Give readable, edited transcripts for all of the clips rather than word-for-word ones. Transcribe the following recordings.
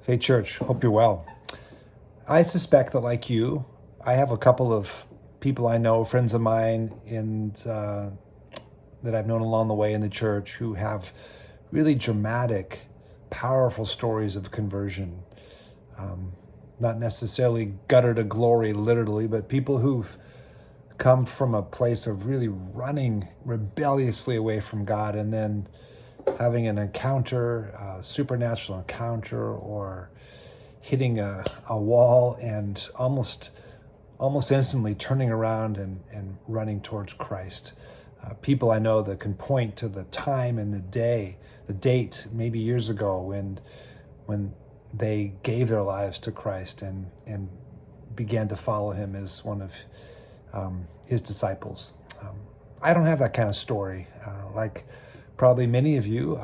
Hey, church, hope you're well. I suspect that, like you, I have a couple of people I know, friends of mine, that I've known along the way in the church who have really dramatic, powerful stories of conversion. Um, Not necessarily gutter to glory, literally, but people who've come from a place of really running rebelliously away from God and then having an encounter, a supernatural encounter, or hitting a wall and almost instantly turning around and running towards Christ. People I know that can point to the time and the date, maybe years ago when they gave their lives to Christ and began to follow him as one of his disciples. I don't have that kind of story. Like probably many of you,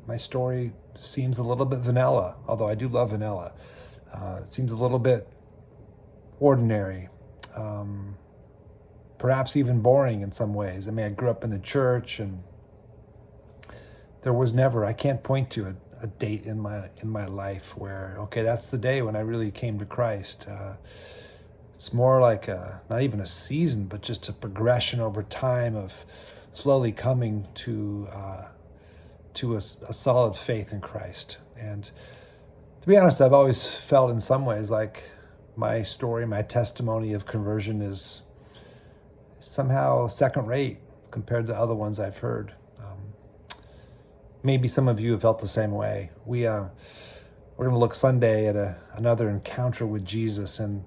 my story seems a little bit vanilla, although I do love vanilla. It seems a little bit ordinary, perhaps even boring in some ways. I mean, I grew up in the church, and there was never, I can't point to a date in my life where, okay, that's the day when I really came to Christ. It's more like not even a season, but just a progression over time of slowly coming to a solid faith in Christ. And to be honest, I've always felt in some ways like my story, my testimony of conversion is somehow second rate compared to other ones I've heard. Maybe some of you have felt the same way. We're going to look Sunday at another encounter with Jesus, and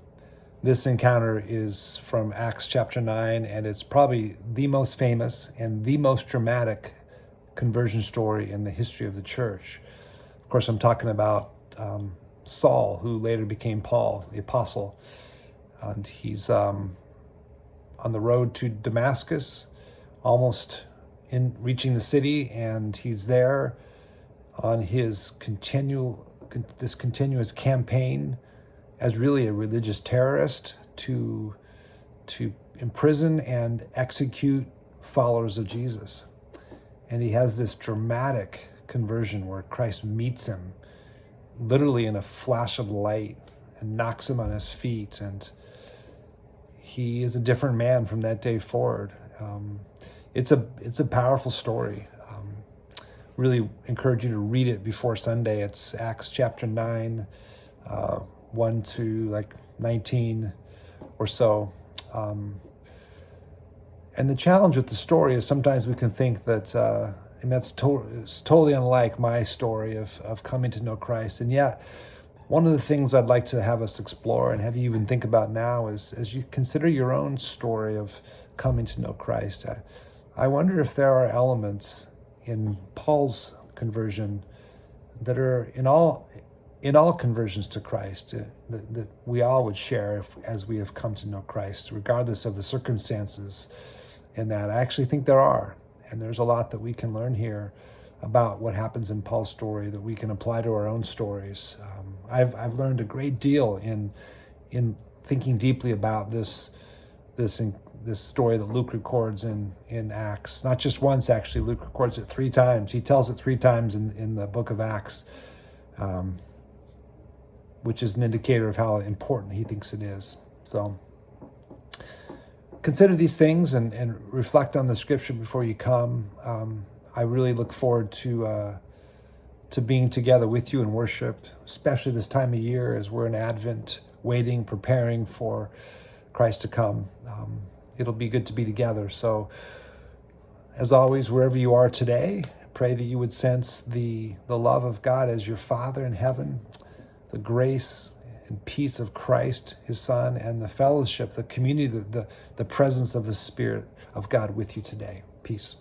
this encounter is from Acts chapter 9, and it's probably the most famous and the most dramatic conversion story in the history of the church. Of course, I'm talking about Saul, who later became Paul, the apostle. And he's on the road to Damascus, almost in reaching the city, and he's there on his continuous campaign as really a religious terrorist to imprison and execute followers of Jesus. And he has this dramatic conversion where Christ meets him literally in a flash of light and knocks him on his feet, and he is a different man from that day forward. It's a powerful story. Really encourage you to read it before Sunday. It's Acts chapter 9, 1 to like 19 or so. And the challenge with the story is sometimes we can think that, and it's totally unlike my story of coming to know Christ. And yet, one of the things I'd like to have us explore and have you even think about now is, as you consider your own story of coming to know Christ, I wonder if there are elements in Paul's conversion that are in all conversions to Christ that we all would share as we have come to know Christ, regardless of the circumstances. And that I actually think there are. And there's a lot that we can learn here about what happens in Paul's story that we can apply to our own stories. I've learned a great deal in thinking deeply about this story that Luke records in Acts. Not just once, actually. Luke records it 3 times. He tells it 3 times in the book of Acts, which is an indicator of how important he thinks it is. So consider these things and reflect on the scripture before you come. I really look forward to being together with you in worship, especially this time of year as we're in Advent, waiting, preparing for Christ to come. It'll be good to be together. So, as always, wherever you are today, pray that you would sense the love of God as your Father in heaven, the grace and peace of Christ, his Son, and the fellowship, the community, the presence of the Spirit of God with you today. Peace.